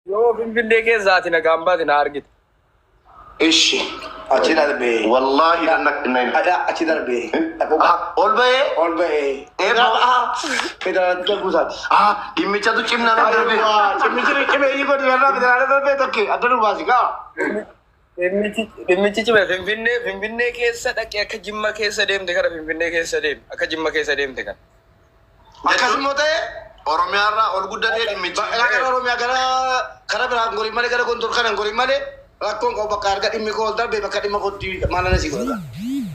Yoo Finfinnee keessaati nagaan baate na argite. Ishi. Achi darbe. Wallahi dan Achi darbe. ol ba'ee Ol ba'e. Federal gusaati. dhimmichatu cimna nu darbe. Cimmichi cimee godhu irraa federal darbe tokko adda nu baasi gaa. Dhimmichi cime Finfinnee keessa dhaqee akka Jimma keessa deemte kana Finfinnee keessa deemte akka Jimma keessa deemte kana. Akkasuma ta'e Oromiyaarraa ol guddatee dhimmichi. gara Oromiyaa gara karaa biraan gorii malee gara Gondor kanan gorii malee rakkoon qabu bakka arga dhimmi koo darbe bakka dhimma kootti maala nasi godha.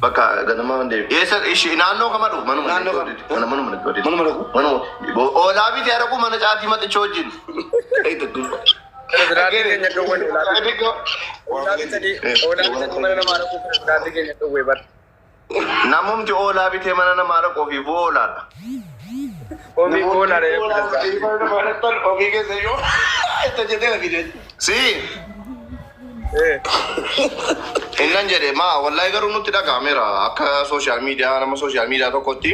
Bakka ganama mandee. Eessa ishi naannoo kama dhufu manuma. Naannoo mana manuma dhaqu. Manuma dhaqu. Manuma. Oolaa biti araku mana caatii maxicha wajjin. Federaalli keenya dhowwan oolaa bitanii mana namaa dhaquu federaalli keenya dhowwee bara. Namumti oolaa bitee mana namaa dhaquu fi boolaadha. Oomii oolaadha. Oomii keessa yoo itti jedhee la bidee. Si. Innan jedhe maa wallahi garuu nutti dhagahameera akka sooshaal miidiyaa nama sooshaal miidiyaa tokkotti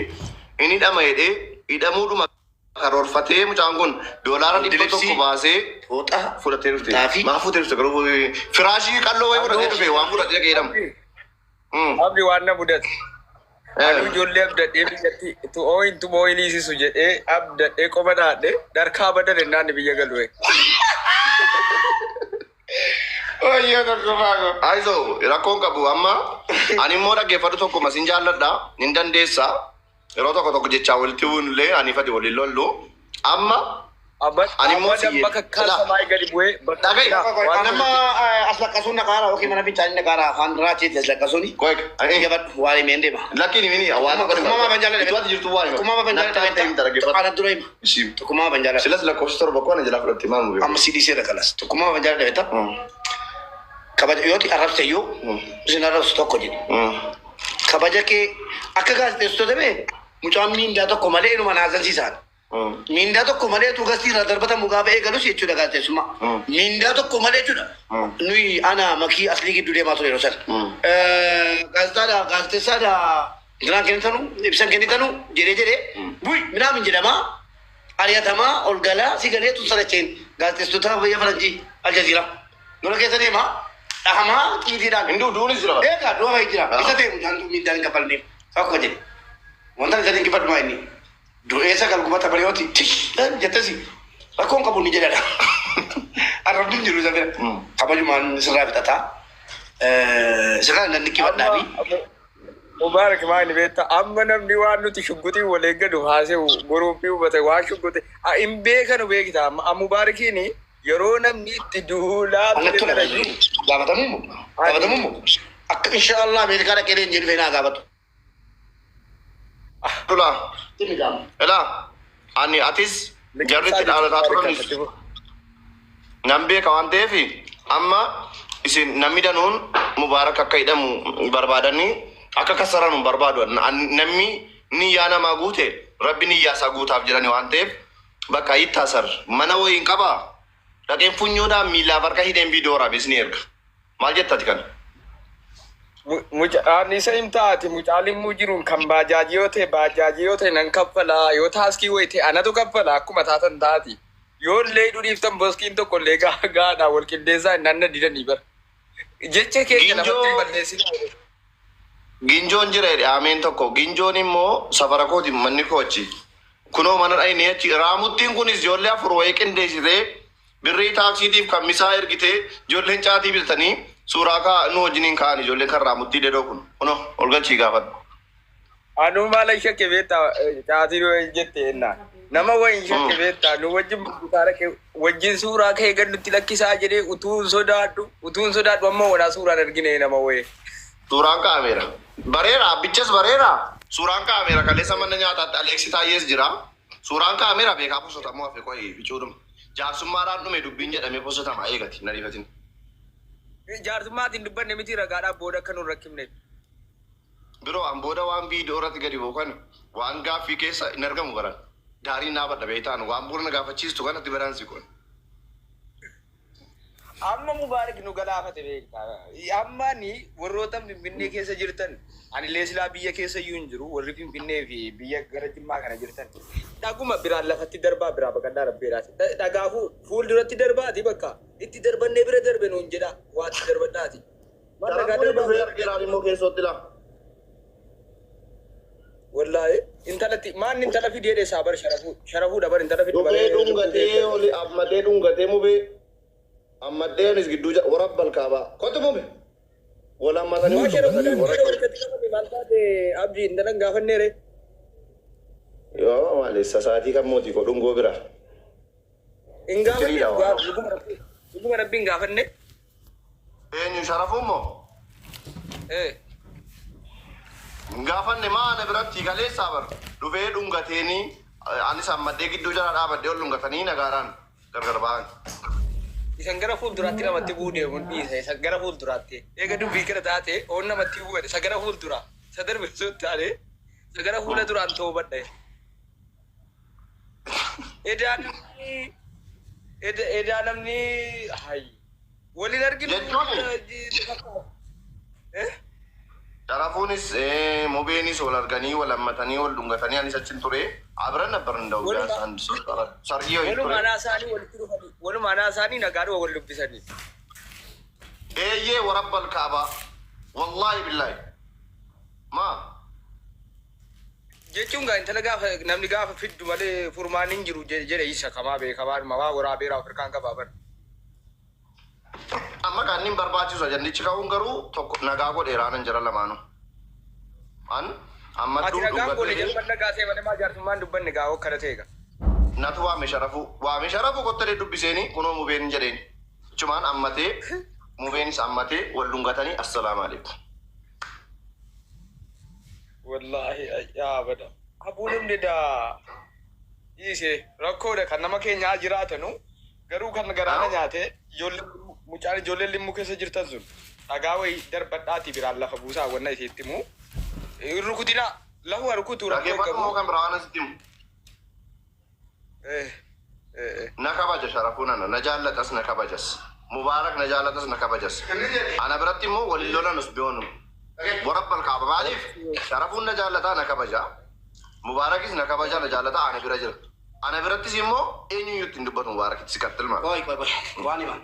inni hidhama jedhee hidhamuudhuma karoorfatee mucaan kun doolaara 100 baasee fudhatee dhufte. Maa fuutee dhufte garuu firaashii qalloo wayii fudhatee dhufe waan fudhatee dhaqee hidhamu. Abdi waan na mudate. Anu ijoollee abdadhee biyyatti itti ooyintu mooyiliisisu jedhee abdadhee qofa dhaadhee darkaa badane naanni biyya galu'e. Oyyoo tokko maago. Aizo rakkoon qabu amma ani immoo dhaggeeffadhu tokko masin jaalladha nin dandeessa yeroo tokko tokko jechaa walitti bu'unillee ani fadi waliin lollu amma ani immoo bakka kaasamaa gadi bu'ee Nama aslaqasuun naqaara yookiin mana fincaanii naqaara afaan raachiiti aslaqasuuni. Gabadhu waa himee deema. Lakkiin mini waan Kumama banjaalala. Itti jirtu waa hima. Kumama banjaalala. Ana dura hima. Kumama banjaalala. Silas lakkoofsa torba koo ana jalaa fudhatte maal muudee. Amma CDC irra kalas. Kumama banjaalala beektaa. Kabaja yooti arrabse iyyuu isin arrabsu tokko jedhe. Kabaja kee akka gaazexeessitoota bee mucaan miindaa tokko malee inuma naazansiisaan. Miindaa tokko malee tu gastii irraa darbatamu gaafa eegalus jechuudha gaazexeessummaa. Miindaa tokko malee jechuudha. Nuyi ana makii aslii gidduu deemaa ture yeroo sana. Gaazexeessaadha giraan kennitanu ibsan kennitanu jedhee bu'i midhaan jedhamaa ari'atamaa ol galaa si galee tu saracheen gaazexeessitoota biyya faranjii aljaziiraa. Lola keessa deemaa. Dhahamaa xiitiidhaan. Hinduu duunis jira. Eegaa du'a bahee jira. Isa ta'e mucaan miidhaan hin kaffalneef. Tokko jedhe. Wanta isa hin kifadhu maa inni. Du'eessa galgubata bariyooti. Tish jettesi. Rakkoon qabu ni jedhadha. Arrabni hin jiru isa bira. Kabajumaan sirraa bitataa. Sirraa hin kifadhaa fi. Mubaarak maali beektaa amma namni waan nuti shuggutii wal eeggatu haasa'u goruufi hubate waan shuggute hin beekanu beektaa Mubaarakiini. Yeroo namni itti duulaa gaafatamu akka inshaallah Ameerikaa dhaqee leenjii dhufee naa gaafatu. Elaa ani atis jarritti dhaalataa turanis nan beeka waan ta'eef amma isin namni danuun Mubaarak akka hidhamu barbaadanii akka kasaranu barbaadu namni niyyaa namaa guute rabbi niyyaa isaa guutaaf jedhani waan ta'eef bakka ittaasar mana wayiin qabaa. Dhaqeen funyoodhaan miilaaf harka hidheen viidiyoo waraabes ni erga. Maal jettati kana? Mucaan isa himtaati mucaalin muu jiruun kan baajaajii yoo ta'e nan kaffalaa yoo taaskii wayite anatu kaffalaa akkuma taatan taati. Yoo illee dhiiftan boskiin tokko illee gaadhaa wal qindeessaa hin nanna didanii bara. Jecha keenya lafatti balleessina. Ginjoon jira ameen tokko. Ginjoon immoo safara kooti manni koochi. Kunoo mana dhayinii achi raamuttiin kunis ijoollee afur wayii qindeessitee birrii taaksiitiif kan misaa ergitee ijoolleen caatii bitatanii suuraa nu wajjiniin ka'an ijoolleen kan raamutti dedoo kun kunoo ol galchii gaafadhu. Anu maala shakke beektaa caatii jette ennaa nama wayin shakke beektaa nu wajjin wajjin suuraa ka'ee gad nutti lakkisaa jedhee utuun sodaadhu amma wanaa suuraan argine nama wayee. Suuraan ka'ameera. Bareera abbichas bareera. Suuraan ka'ameera kaleessa mana nyaataatti Aleeksi Taayyees jira. Suuraan ka'ameera beekaa posotamuu hafe qo'ee bicuudhuma. Jaarsummaadhaan dhume dubbiin jedhamee posotama eegati na dhiifatin. Jaarsummaatiin dubbanne miti ragaadhaaf booda akka nu rakkifne. Biroo an booda waan viidiyoo irratti gadi bookan waan gaaffii keessa hin argamu baran. Daarii naa badha beektaan waan bu'uura na gaafachiistu kanatti badaan si qoon. amma mubaarak nu galaafate beektaa. Amma ni warroota Finfinnee keessa jirtan ani leesilaa biyya keessa iyyuu hin jiru warri Finfinnee fi biyya gara Jimmaa kana jirtan. Dhaguma biraan lafatti darbaa biraa baqannaa rabbeedhaati. Dhagaafuu fuulduratti darbaati bakka itti darbannee bira darbe nuun jedha waatti darbadhaati. Wallahi intalatti maan intala fidee dheessaa bar sharafuu dabar intala fidee Dubee dhungatee oli ammadee dhungatee mubee ammadee onis gidduu warabbal kaabaa kotu mube walammatanii abdii intalan gaafanneere yoo maalessa sa'aatii kan mootii ko dhungoo bira hin gaafanne dhuguma rabbiin gaafanne eenyu sharafuu moo gaafanne maana biratti kaleessaa bar dhufee dhungateenii anis ammadee gidduu jala dhaabadee ol dhungatanii nagaaraan gargar ba'an. Isan gara fuulduraatti namatti buudee mun dhiisa isan gara fuulduraatti eega dubbii kana taate oon namatti bu'e isa gara fuulduraa isa darbe sun taane isa gara fuula duraan ta'uu badhae. Edaa namni hayi waliin arginu. Sharafuunis mubeenis wal arganii wal hammatanii wal dhungatanii anis achin ture abran nabbar nda'u jaasan sargiyoo hin ture. Walumaa naasaanii nagaadhuma wal dubbisanii. Eeyyee warabbal kaabaa wallaahi billaahi maa jechuun gaa intala gaafa namni gaafa fiddu malee furmaan hin jiru jedhe isa kamaa beekamaadhuma waa waraabeera Afrikaan qabaaban. Amma kanneen barbaachisu jannichi ka'uun garuu tokko nagaa godheeraa nan jira lamaanu. Amma ati nagaan godhe jalban nagaa see malee maa jaarsummaan dubbanne gaa akkana ta'eega. Natu waame sharafu qottadee dubbiseenii kunoo mubeen jedheen. Cumaan ammatee mubeenis ammatee wal dhungatanii assalaamu alaikum. Wallaahi ajaa'ibadha. Habuunimni daa dhiisee rakkoodha kan nama keenyaa jiraatanu garuu kan garaana nyaate mucaan ijoolleen limmuu keessa jirtan sun dhagaa wayii darbadhaatii biraan lafa buusaa wanna isiitti himu rukutina lafuma rukutu rakkoo kan biraa waan asitti himu. Na kabaja sharafuunana na jaallatas na kabajas mubaarak na jaallatas na kabajas ana biratti immoo waliin lolanus beenu warabbal kaaba maaliif sharafuun na jaallataa na kabaja mubaarakis na kabaja na jaallataa ana bira jira. Ana birattis immoo eenyuyyuu ittiin dubbatu mubaarakitti si kattilma. Waan himan.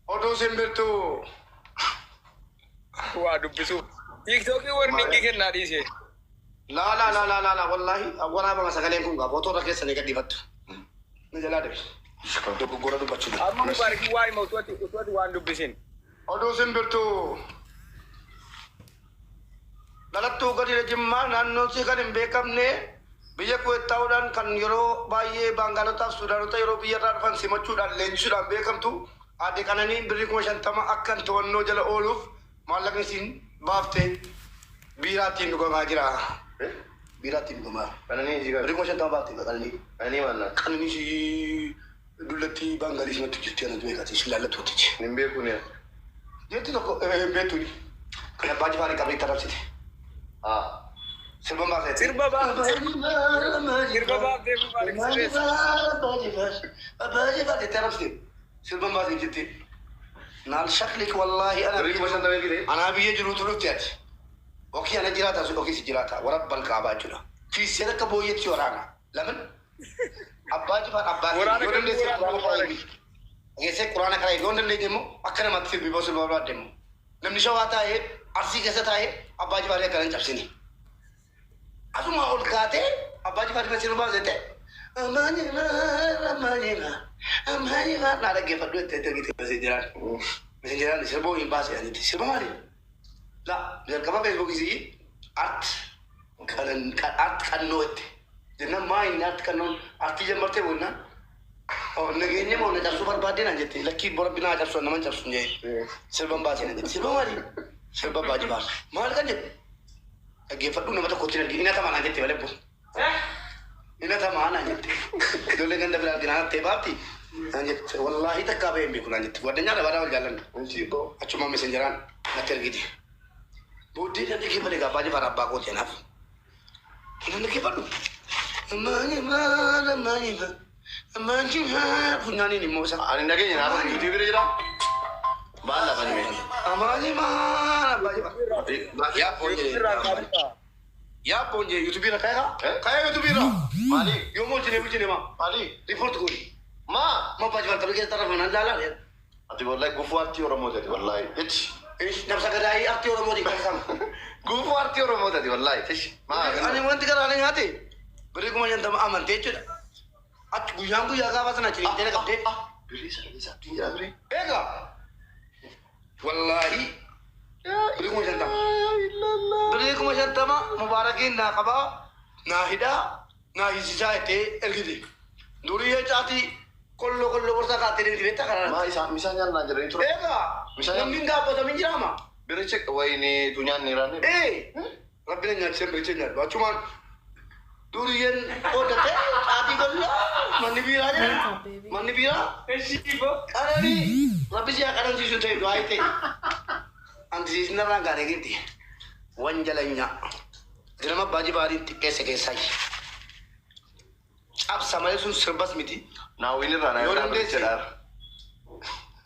Oduu simbirtu. Waa dubbisu. Tiiktookii warningi kennaa dhiise. La wallahi waraabama sagaleen kun qaba otoo keessa ni gadhiifattu. Ni jalaa deebi. Dogoggora dubbachuu. Amma mubaarakii waa hima utuwati waan dubbisin. Oduu simbirtu. Dhalattuu gadi jimmaa naannoo si kan hin beekamne. Biyya Kuweettaawudhaan kan yeroo baay'ee Baangaalotaaf Suudaanota yeroo biyyarraa dhufan simachuudhaan leenjisuudhaan beekamtu aadde Qananii birrii 50 akkan to'annoo jala ooluuf maallaqni isiin baaftee biiraattiin dhugamaa jira. Biiraattiin dhugamaa. Birrii 50 baaftee Qananii. Qananii si dullatti Baangaalii simatti jirti anatu beekati si laallatuuti. Hin beekuni. Jetti tokko hin beektuuni. Kan abbaa jifaarii qabrii tarabsite. Sirba baafee. Sirba baafee mubaarak sirreessa. Abbaa jifaatee tarabsite. Sirba baafee jetti. Naal shaklik wallaahi anaa biyya jiruutu dhufti ati. Okii ana jiraata sun okii si jiraata warabbal kaabaa jechuudha. Fiiseen akka booyyetti waraana. Lamin abbaa jifaat abbaa yoo dandeesse quraana karaa yoo dandeesse immoo akka namatti sirbi boo sirba barbaadde immoo. Namni shawaa taa'ee arsii keessa taa'ee abbaa jifaatii akkana hin cabsini. Asuma ol kaatee abbaa jifaatii sirba baasete. Ammaanima naa dhaggeeffadhu itti ergite messenjeraan sirboo hin baase anitti sirba maali? La jalqaba feesbuukisii art kannoo itti jennaan maa inni art kannoon artii jammartee boonnaan nageenya moo na cabsuu barbaadde naan jette lakkii bora binaa cabsuu nama hin cabsu jee sirba hin baase naan jette sirba maali? Sirba abbaa jifaat maal kan jedhu dhaggeeffadhu nama tokkotti hin argine ina tamaa naan jette malee boo. Ina tamaa naan jette ijoollee ganda biraa argina ta'e baabti naan jette wallaahi takkaa bahee hin beeku naan jette waddanyaa dhabaadhaa wal jaallanna achuma messenjeraan natti ergite booddee kan dhaggeeffate abbaa jifaat abbaa kooti anaaf kan dhaggeeffadhu ammaanima Manchi funyaani ni mosa. Ani nagenya na YouTube bira jira. Bala bani me. Amani mana baji. Ya ponje YouTube bira kaya. Kaya YouTube bira. Mali. Yo mo jine bujine ma. Mali. Report kuri. Ma. Ma baji bar tabi ke taraf na lala. Ati wallahi gufu arti oromo tati wallahi. Itch. Ish nafsa kadai akti oromo di kasam. Gufu arti oromo tati wallahi. Itch. Ma. Ani wanti karane ngati. Beri ko manyan tam aman te chuda. At guyang guya ka basna chiri tere kapte. Beri sa tinja beri. Ega. Wallahi. Beri ko manyan tam. Beri ko manyan tam mubarakin na kaba na hida na hisisa ete elgidi. Duriya chati kollo borsa ka tere di beta karana. Ma isa misalnya na jere itu. Ega. Misalnya Minga apa ta minjama. beri cek wah ini tunyan nirane. Rabbi na nyat beri cek nyat. Cuman durian oh dete chati kollo manibira aja. Manibira. Esibo. Ada ni. Rabbi sih akan sih sudah itu aite. Anti sih nara nggak ada gitu. Wanjalanya. Drama baji bari kese kesai. Ab samay sun serbas miti. Nah ini rana. Yoran deh cedar.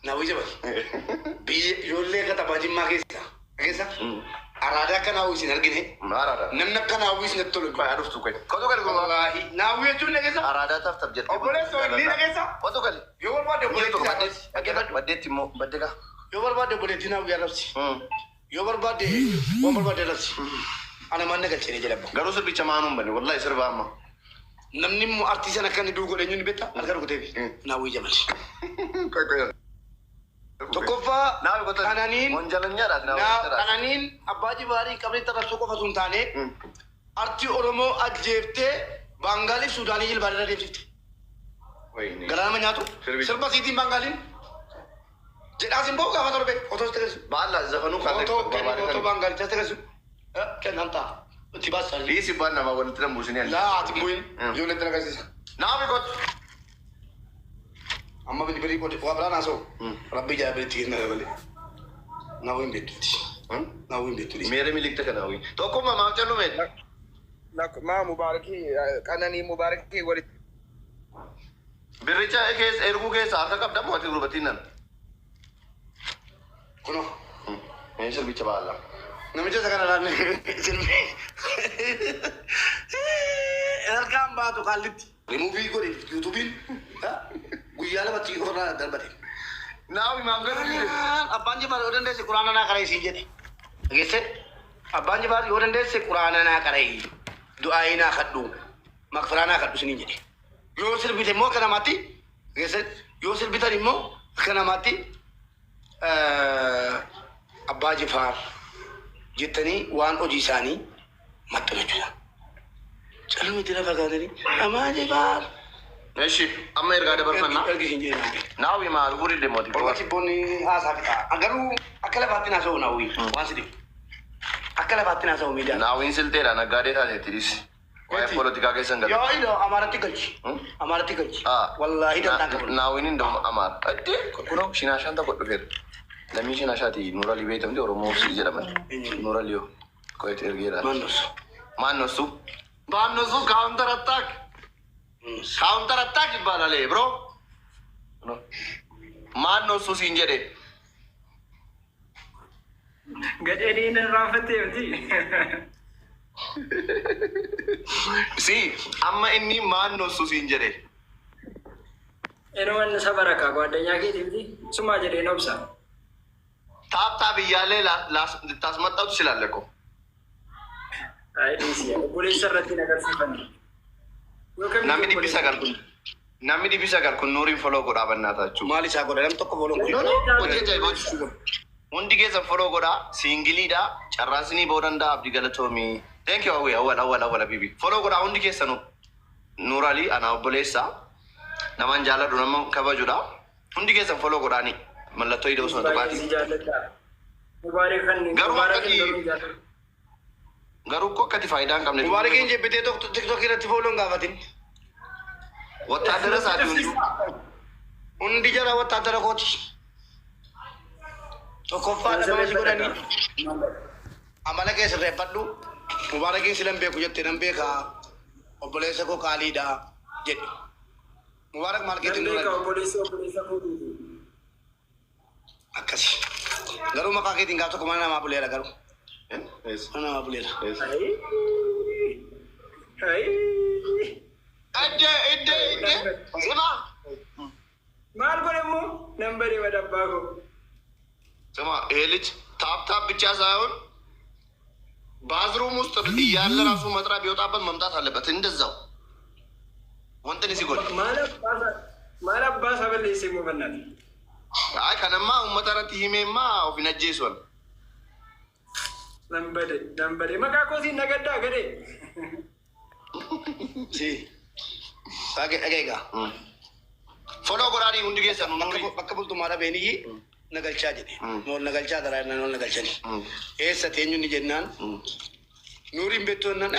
Nah wujud apa? Biji yolle kata baji magesa. Magesa? Arada kan awis nalgin he. Arada. Namnak kan awis netolo. Kau harus tuh kan. Kau tuh kan gua. Wallahi. Nah wujud cun nagesa. Arada tetap jadi. Oh boleh so ni nagesa. Kau tuh kan. Yowar bade boleh Itu tina. badet. Badet timo badet kah? Yowar bade boleh tina biar lapsi. Yowar bade lapsi. Ana mana kecil je lapsi. Garu serbi camanum bani. Wallahi serba amma. Namni mu artisan akan diduga dengan nyuni beta. Algar ko devi. Nah wujud jaman. Kau. Tokofa Nah, betul. kananin Monjalannya ada. na kananin abaji bari kabri tara sokofa suntane arti oromo ajefte bangali sudani jil barada defte Wah ini. garana menyatu serba siti bangalin jeda simbo ka fatorbe otos tegas Bala zafanu kan. foto bangal tegas kan nanta tibas sali Di si ban nama wanita yang businya. la atimuin yo le tegas Nah, bekot. amma bini beri ko wa bala naso rabbi jabe tigna bale na win betuti na win betuti Mere milik tak kena wi. Toko mama macam lu met. Ma mubaraki kanani mubaraki wali Berica kes ergu kes arka kap dah mati guru batinan. kono Ini serbi cabala. namicha sakana ne silme erkam ba to kalit remove ko de youtube ha guyala bati ora darbati Nah, imam kan ni. abanje bar odan de se qur'ana na karai sinjete gese abanje bar odan de se qur'ana na karai du'a ina khaddu makfarana khaddu sini jede yo sir bite mo kana mati gese yo sir bitani mo kana mati abbaji far jettani waan hojii isaanii maxxanachuudha. Caluu itti lafa gaatanii amaaje baar. Eshi, amma erga ada berfana. Ergi hin jedhani. Nah, imam guru de mati. Ormati bonni haasaa fixa. Garuu akka lafaatti naasa'u naawwi waan sidhi. Akka lafaatti naasa'u miidiyaan. Nah, ini siltera nagade tadi tiris. Wah, politika kesan gak. Yoo ilo amaaratti galchi. Amaaratti galchi. Wallaahi dantaan qabu. Nah, ini dom amar. Ade, kuno sinashan tak kau dokter. Dami sinashati Nura Libe itu dia orang mau sih jalan. Nura Lio, kau itu ergira. Mandos. Manosu. Manosu counter attack. Counter attack ibarat le, bro. No. Manosu sinjere. Gajah ini rafet ya, Ji. Si, amma ini manosu sinjere. Enuan sabar kak, gua ada nyaki di semua jadi nopsa. Tap iyale las tasmat tahu silalle ko. Ini sih, boleh serati nagar simpan. Nami di bisa kan kun. Nami di bisa kan kun Nurin follow ko daban nata chu. Maali saa godha nam tokko bolon No no, oje jai boj. Undi ke sa follow ko da singili da charrasini bodan da abdi galatomi. Thank you awal bibi. Follow ko da undi ke sanu. Nurali ana bolesa. Naman jala do namang kabaju da. Undi ke sa follow ko da ni. Mallato ido so tabati. Mubarak kan ni. Garu ko kati faida kam ne. Mubarakin jebbitee tokko tiktok irratti fooloon gaafatin. Wattadara saati undu. Hundi jara wattaadara kooti. Tokkoffaa dhabama si godhanii. Amala keessa reeffadhu. Mubarakin silan beeku jette nan beekaa. Obboleessa koo qaaliidha jedhi. Mubarak maal keetiin Namni dura. kan obboleessa fuudhuuti. Akkasi. Garuu maqaa keetiin gaaf tokko mana namaa buleera garuu. Mana namaa buleera. Idde. Sima. Maal godhe immoo nambaree madabbaa koo. Sima ልጅ ታፕታፕ ብቻ ሳይሆን ባዝሩም ውስጥ እያለ ራሱ መጥሪያ ቢወጣበት መምጣት አለበት። እንደዛው ወንትን ሲጎል maal abbaa isaa balleessee immoo bannaati. አይ ከነማ ኡመተረት ሂሜማ ኦፊነጄሶን Nambaree maqaa kootiin nagaddaa gadee. Si. Saake dhageegaa. ፎሎ ጎራሪ ሁንዲ ጌሰን ኑሪ Bakka bultummaadha beeniyyi nagalchaa jedhe. Nool nagalchaa daraa nool nagalchani. Eessa teenyu ni jennaan. Nuuriin beektoonnaan